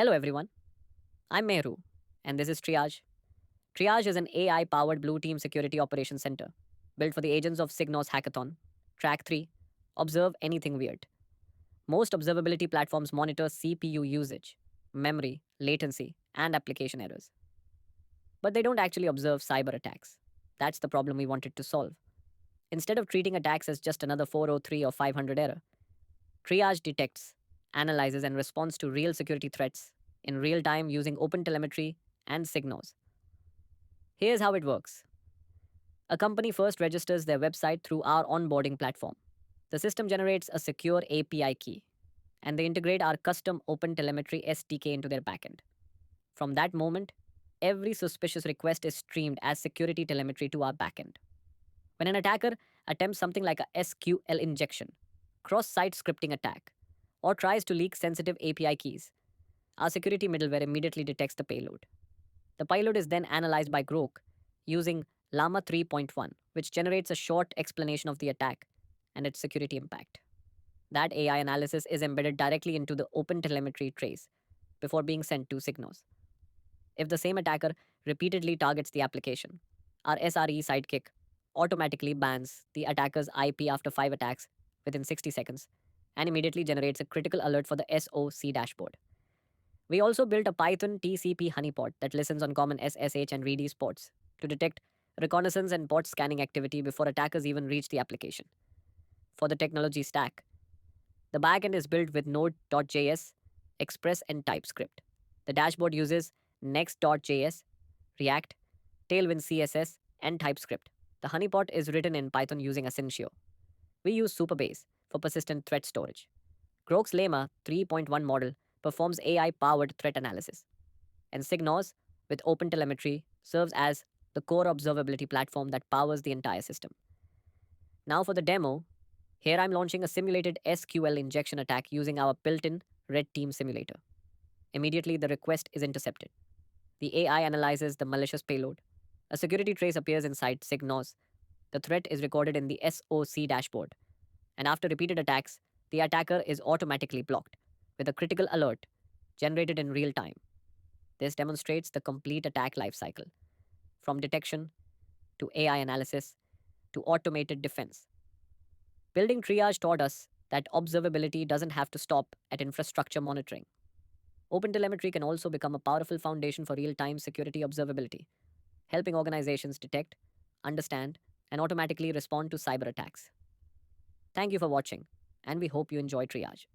Hello everyone, I'm Mehru, and this is Triage. Triage is an AI powered Blue Team Security Operations Center built for the agents of Signos Hackathon. Track 3 Observe Anything Weird. Most observability platforms monitor CPU usage, memory, latency, and application errors. But they don't actually observe cyber attacks. That's the problem we wanted to solve. Instead of treating attacks as just another 403 or 500 error, Triage detects, analyzes, and responds to real security threats in real time using OpenTelemetry and Signos. Here's how it works. A company first registers their website through our onboarding platform. The system generates a secure API key, and they integrate our custom OpenTelemetry SDK into their backend. From that moment, every suspicious request is streamed as security telemetry to our backend. When an attacker attempts something like a SQL injection, cross site scripting attack, or tries to leak sensitive API keys, our security middleware immediately detects the payload. The payload is then analyzed by Grok using Llama 3.1, which generates a short explanation of the attack and its security impact. That AI analysis is embedded directly into the OpenTelemetry trace before being sent to Signos. If the same attacker repeatedly targets the application, our SRE sidekick automatically bans the attacker's IP after 5 attacks within 60 seconds and immediately generates a critical alert for the SOC dashboard. We also built a Python TCP honeypot that listens on common SSH and REDS ports to detect reconnaissance and port scanning activity before attackers even reach the application. For the technology stack, the backend is built with Node.js, Express, and TypeScript. The dashboard uses Next.js, React, Tailwind CSS, and TypeScript. The honeypot is written in Python using Asyncio. We use Superbase for persistent threat storage. Grok's Llama 3.1 model performs AI powered threat analysis. And Signos, with OpenTelemetry, serves as the core observability platform that powers the entire system. Now for the demo, here I'm launching a simulated SQL injection attack using our built in Red Team simulator. Immediately, the request is intercepted. The AI analyzes the malicious payload. A security trace appears inside Signos. The threat is recorded in the SOC dashboard. And after repeated attacks, the attacker is automatically blocked with a critical alert generated in real time. This demonstrates the complete attack lifecycle from detection to AI analysis to automated defense. Building Triage taught us that observability doesn't have to stop at infrastructure monitoring. OpenTelemetry can also become a powerful foundation for real time security observability, helping organizations detect, understand, and automatically respond to cyber attacks. Thank you for watching, and we hope you enjoy Triage.